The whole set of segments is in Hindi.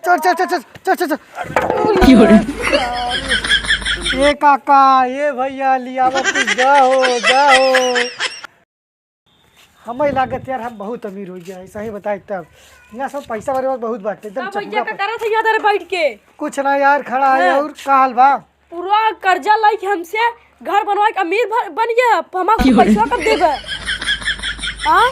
चल चल चल चल चल चल चल। ये काका ये भैया लिया कुछ जाओ हमें लागत यार हम बहुत अमीर हो गया ऐसा ही बताए तब यहाँ सब पैसा मेरे पास बहुत बांटे एकदम भैया का करा था यार बैठ के कुछ ना यार खड़ा है और काल बा पूरा कर्जा लाइक हमसे घर बनवा के अमीर बन गया हमारे पैसा कब देबे हां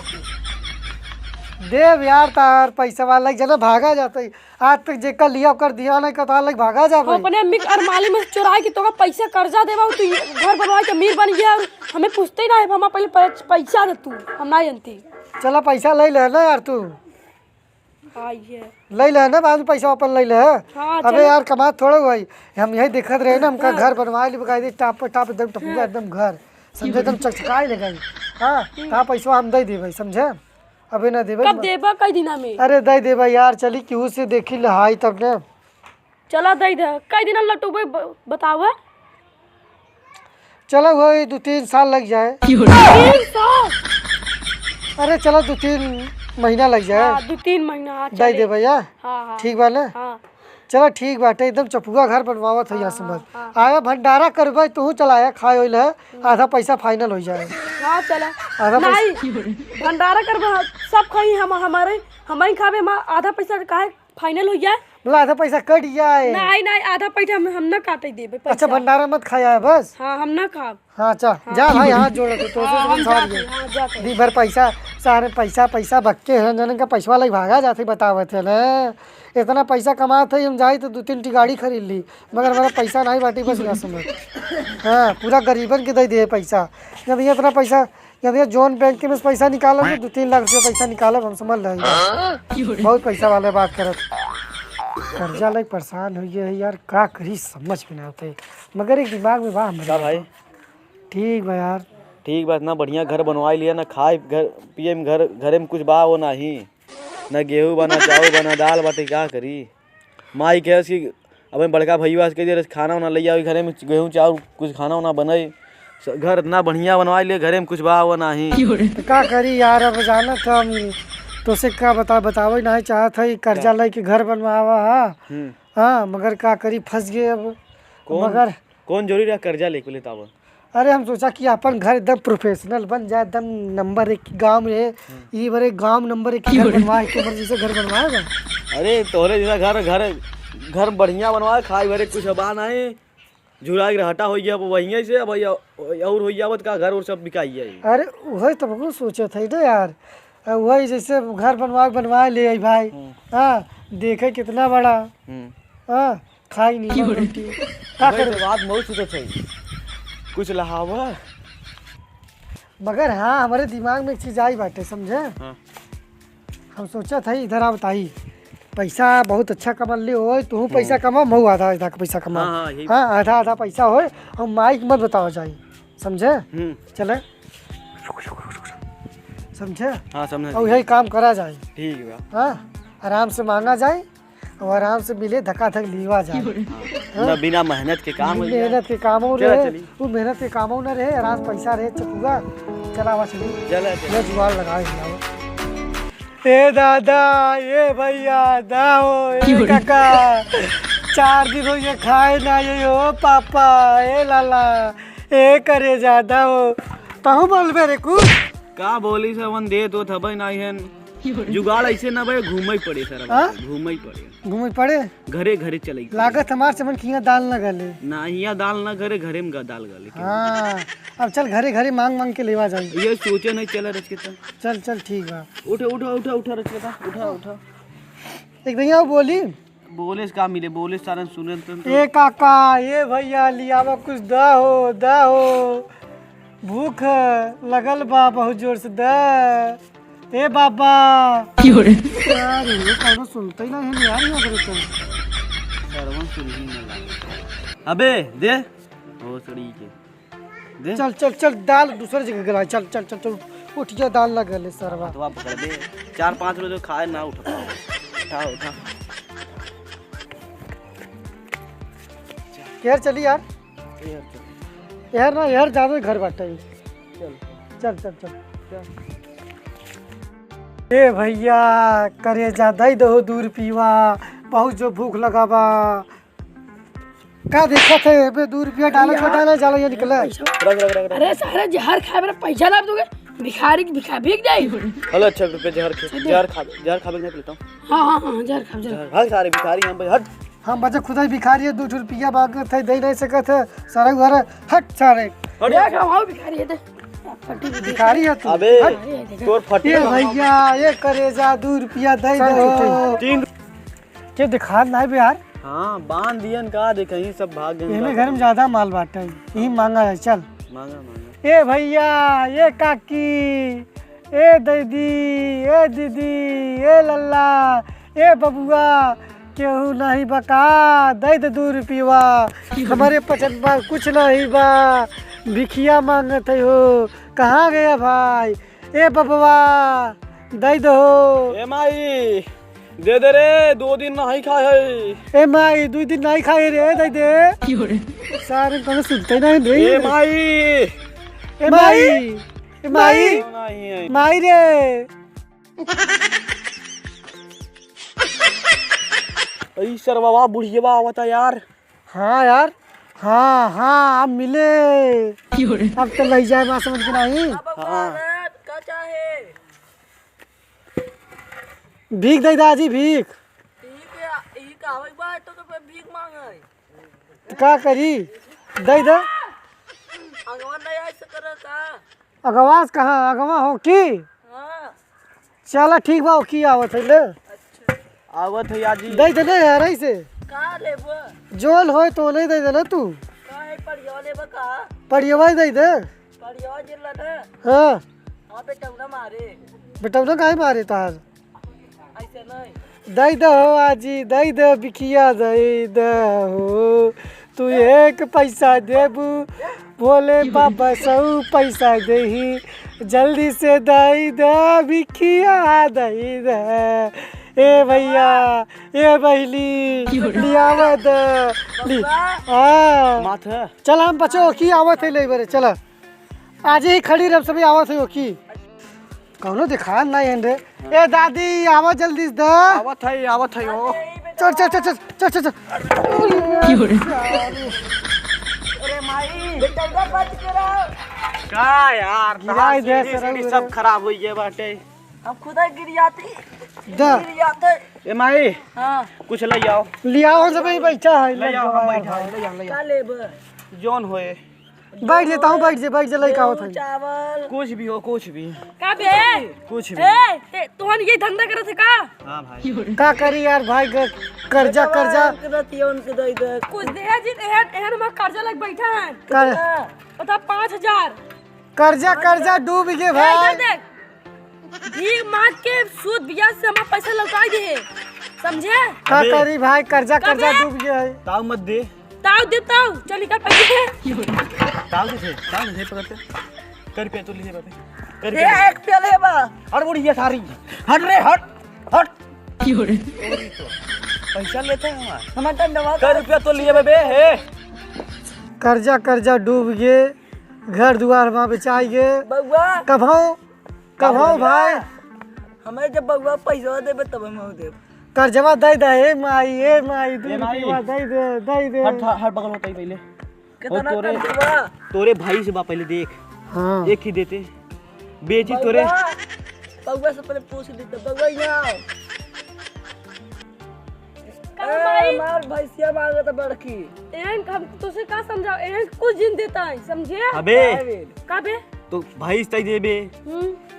देव यार तार पैसा वाला जना भागा जाता है आज तक जेकर लिया कर दिया नहीं कता लग भागा जाबे हम अपने अम्मी और माली में चुरा के तो पैसा कर्जा देबा तू घर बनवा के अमीर बन गया और हमें पूछते ही ना है हम पहले पैसा दे तू हम ना जानती चला पैसा ले ले ना यार तू आइए ले ले ना बाद में पैसा अपन ले ले अबे यार कमा थोड़ा हुई हम यही देखत रहे ना हमका घर बनवा ली बकायदे टाप टाप एकदम टपूगा एकदम घर समझे एकदम चकचकाई लगा हां ता पैसा हम दे देबे समझे अबे ना देबे कब देबा कई दिना में अरे दे देबे यार चली क्यों से देखी लहाई तब ने चला दे दे कई दिन लटूबे बताओ चलो वही 2-3 साल लग जाए 3 साल अरे चलो 2-3 महीना लग जाए 2-3 महीना दे दे भैया हां ठीक बा ना हां चलो ठीक बाटे एकदम चपुआ घर बनवावत है यहाँ समझ आया भंडारा करबे तू चलाया खाए होइल है आधा पैसा फाइनल हो जाए हां चला आधा नहीं भंडारा करबा सब खाई हम हमारे हम खाबे आधा पैसा काहे फाइनल हो जाए मतलब आधा पैसा कट जाए नहीं आधा पैसा हम ना काटे देबे पैसा अच्छा भंडारा मत खाया है बस हां हम ना खाब हाँ चल जा भाई हाथ जोड़ तो से दी भर पैसा सारे पैसा बक्के हैं जन का पैसा लग भागा जाते बतावत है ना इतना पैसा कमात है हम जाए तो 2-3 टी गाड़ी खरीद ली मगर हमारा पैसा नहीं बाटी बस ना समझ हाँ पूरा गरीबन के दे दिए पैसा जब ये इतना पैसा जब ये जोन बैंक के में पैसा निकालो 2-3 लाख रुपया पैसा निकालो हम समझ रहे बहुत पैसा वाले बात करत कर्जा लग परेशान हो गया है यार का करी समझ में ना आते मगर एक दिमाग में बा क्या भाई ठीक बा यार ठीक बात ना बढ़िया घर बनवा लिया ना खाए घर पिए में घरे में कुछ बा वो नहीं ना गेहूँ बना चावल बना दाल बाटे क्या करी माई कहे कि अब बड़का भैया से कह खाना वाना ले आओ घरे में गेहूँ चावल कुछ खाना वाना बनाई घर इतना बढ़िया बनवा लिए घरे में कुछ बा वो नहीं तो क्या करी यार अब जाना था हम तो से क्या बतावे नहीं चाहत है कर्जा ले के घर बनवावा हाँ मगर क्या करी फंस गए अब मगर कौन जरूरी रहा कर्जा लेके लेता अब अरे हम सोचा कि अपन घर एकदम प्रोफेशनल बन जाए एकदम नंबर 1 गांव में ये बड़े गांव नंबर 1 घर बनवाए के मर्जी से घर बनवाएगा अरे तोहरे जैसा घर बढ़िया बनवाए खाए भरे कुछ बा नहीं झुरा हटा हो गया वहीं से अब और हो जावत का घर और सब बिकाई है अरे वही तो बहुत सोचे थे ना यार वही जैसे घर बनवा ले भाई हाँ देखे कितना बड़ा हाँ खाई नहीं रोटी क्या करे बात बहुत सोचत है कुछ लहावा मगर हाँ हमारे दिमाग में एक चीज आई बाटे समझे हम सोचा था इधर आ बताई पैसा बहुत अच्छा कमा ले हो तू पैसा कमा मऊ आधा पैसा कमा हाँ आधा पैसा हो और माइक मत बताओ जाए समझे चले समझे हाँ समझे और यही काम करा जाए ठीक है हाँ आराम से मांगा जाए और आराम से मिले धक्का धक लीवा जाए ना बिना मेहनत के काम मेहनत के काम रहे वो मेहनत के काम न रहे आराम पैसा रहे चपुआ चलावा चली चले जुगाड़ लगाए ए दादा ये भैया दाओ ए काका 4 दिन हो गए खाए ना ये हो पापा ए लाला ए करे ज्यादा हो तहु बोलबे रे कुछ का बोली से वन दे तो थबई नहीं है जुगाड़ ऐसे ना भाई घूमई पड़े सर घूमई पड़े घरे घरे चले लागत हमार समन खिया दाल न गले ना हिया दाल ना घरे में दाल गले हां अब चल घरे मांग के लेवा जाई ये सोचे नहीं चला रचकेता चल ठीक बा उठा रचकेता उठा एक भैया बोली बोले का मिले बोले सारा सुने तो ए काका ये भैया लियावा कुछ दा हो भूख लगल बा बहुत जोर से दा ए बाबा यार ये कौनो सुनता ही नहीं है यार ये करे तो सरवन सुन ही नहीं लगा अबे दे ओ सड़ी के दे चल दाल दूसरी जगह गला चल उठ जा दाल ना गले सरवा तो आप पकड़ दे 4-5 रोज खाए ना उठा यार चली यार ना यार ज्यादा घर बाटा चल ए भैया करे जा दई दो दूर पीवा बहुत जो भूख लगा बा। का देखत है बे 2 रुपया डाला छोटा ना जाला ये निकला। रख अरे सारे जहर खाए मेरा पैसा ना दोगे भिखारी भीख जाए। हेलो अच्छा रुपए जहर खा के लेता हूँ। हाँ जहर खा हट सारे भिखारी हम हट। हम बच्चा खुदा ही भिखारी है 2 रुपया मांगत है दे नहीं सकत है सारा घर हट सारे भिखारी है भिखारी है तू। अबे तोर फटी ये भैया ये करेजा 2 रुपया दे दो। 3 के दिखा नहीं बे यार। हाँ बांध दियन का दे कहीं सब भाग गए। इनमें घर में ज्यादा माल बांटे यही मांगा है चल। मांगा ए भैया ये काकी ए दीदी ए दीदी ए लल्ला ए बबुआ केहू नहीं बका दे दे 2 रुपया हमारे पसंद बा कुछ नहीं बा भिखिया मांगत है हो। कहाँ गया भाई ए बबुआ दे दो। ए माई दे दे रे 2 दिन नहीं खाए है। ए माई 2 दिन नहीं खाए रे दे दे सारे कौन सुनते नहीं रे। ए माई ए माई ए माई नहीं है। माई रे ऐ सरवा बुढ़िया आवता यार। हाँ यार हाँ अब मिले अब तो ले जाए बात समझ के नहीं। हाँ भीख दे दादी भीख तो का करी दे दे। अगवास कहाँ अगवा हो की चला ठीक बा की आवत है ले आवत है यार जी। दे दे ना यार ऐसे जोल हो तो नहीं दे देना तू पढ़िया दे दे। हाँ बेटा ना काहे मारे तार दे दो आजी दे दो बिखिया दे दो तू 1 पैसा देबू बोले बाबा 100 पैसा देही जल्दी से दे दे बिखिया दे दे। ए भैया ए बहली लियावत हाँ माथ है। चल हम बच्चों की आवत है ले बरे चला आज ही खड़ी रह सभी आवत है की कौनो दिखा नहीं है रे। ए दादी आवत जल्दी से आवत है ओ। चल चल चल चल चल चल चल का यार गिराई दे सीढ़ी सब खराब हुई है बाटे। हम खुदा गिर जाते ए माई हाँ कुछ ले आओ। लियाओ सब बैठा है ले आओ हम बैठा है। का लेब जोन होए बैठ लेता हूँ बैठ जा लड़का होता है चावल कुछ भी हो कुछ भी का बे कुछ भी। ए तोहन ये धंधा करत है का। हाँ भाई का करी यार भाई कर्जा कुछ दे जी एहन में कर्जा लग बैठा है कर, बता 5000 कर्जा डूब गए भाई। देख भीख मांग के सूद ब्याज से हमारा पैसा लौटा दे समझे। का करी भाई कर्जा डूब गया है। ताऊ मत दे ताऊ देता हूँ चल निकल पैसे ताऊ दे पकड़ते कर पे तो लिए बाबे कर दे एक प्याले बा हट बुढ़िया सारी हट रे हट पैसा लेते हैं हमारा दंडवा कर रुपया तो लिए बाबे है। कर्जा डूब गए घर दुआर वहाँ बेचाई गए बउआ कभाओ भाई हमें जब बउआ पैसा देबे तब हम देब कर्जवा दे दे ए माई 2 रुपया दे दे हट बगल होता ही पहले कितना तोरे भाई से बा पहले देख। हाँ एक ही देते बेची तोरे बउआ से पहले पूछ लेते बउआ यहाँ मार भैंसिया मांगत बड़की एहन हम तुसे का समझाओ एहन कुछ दिन देता है समझे। अबे का बे तो भैंस तई देबे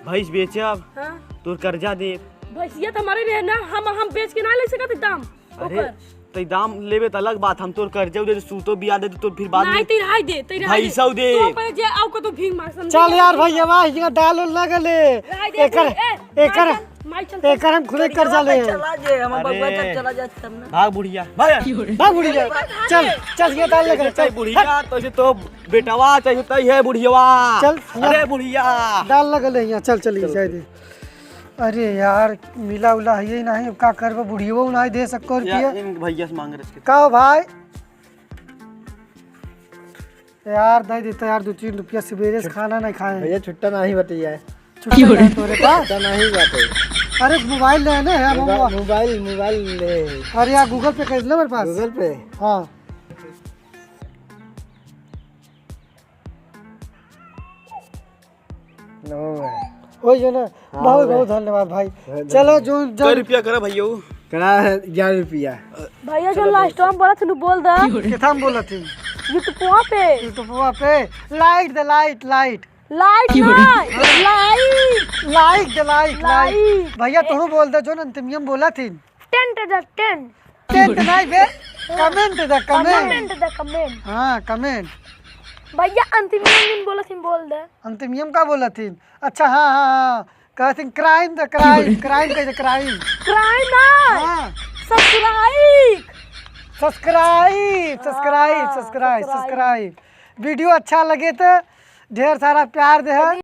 भैंस बेचब हां तोर कर्जा दे भैंसिया तो हमारे लिए ना हम बेच के ना ले सकते दाम। अरे तई दाम लेबे त अलग बात हम तोर कर्जा दे सूतो बिया दे तो फिर बाद में नहीं तेरा दे भैंसा दे तो पर जे आउ को तो भीख मांग समझ। चल यार भैया वाह ये डाल ना गले एकर हम खुले कर्जा ले चला जे हम बउआ तक चला जा तब ना भाग बुढ़िया भाग बुढ़िया चल ये डाल लगे चल बुढ़िया तो बेटवा चाहिए तई है बुढ़ियावा चल अरे बुढ़िया डाल लगल यहाँ चल चलिए जाए दे। अरे यार मिला उला है ही नहीं का करबो बुढ़ियो नहीं दे सको रुपया भैया से मांग रहे का हो भाई यार दे देता यार 2-3 रुपया सवेरे से खाना नहीं खाए भैया छुट्टा नहीं बतिया है छुट्टी तोरे पास नहीं जाते अरे मोबाइल लेने है मोबाइल ले। अरे यार गूगल पे कर लो मेरे पास। गूगल पे हाँ नो है। हो जो ना। बहुत बहुत धन्यवाद भाई। चलो जो कई रुपया करे भैया करा है 11 रुपया। भैया जो लास्ट टाइम बोला था बोल दे कितना बोला थी यूट्यूब पे यूट्यूब पे light the light light light light like the light भैया तुम बोल दे जो ना अंतिम बोला थी। 10 टेंट नहीं बे comment the comment. The comment. हाँ कमेंट। भैया अंतिम बोला थी बोल दे अंतिम का बोला थी। अच्छा हाँ हाँ हाँ कहते क्राइम द क्राइम क्राइम कहते क्राइम क्राइम ना हाँ subscribe subscribe subscribe subscribe subscribe. Video अच्छा लगे तो ढेर सारा प्यार दे।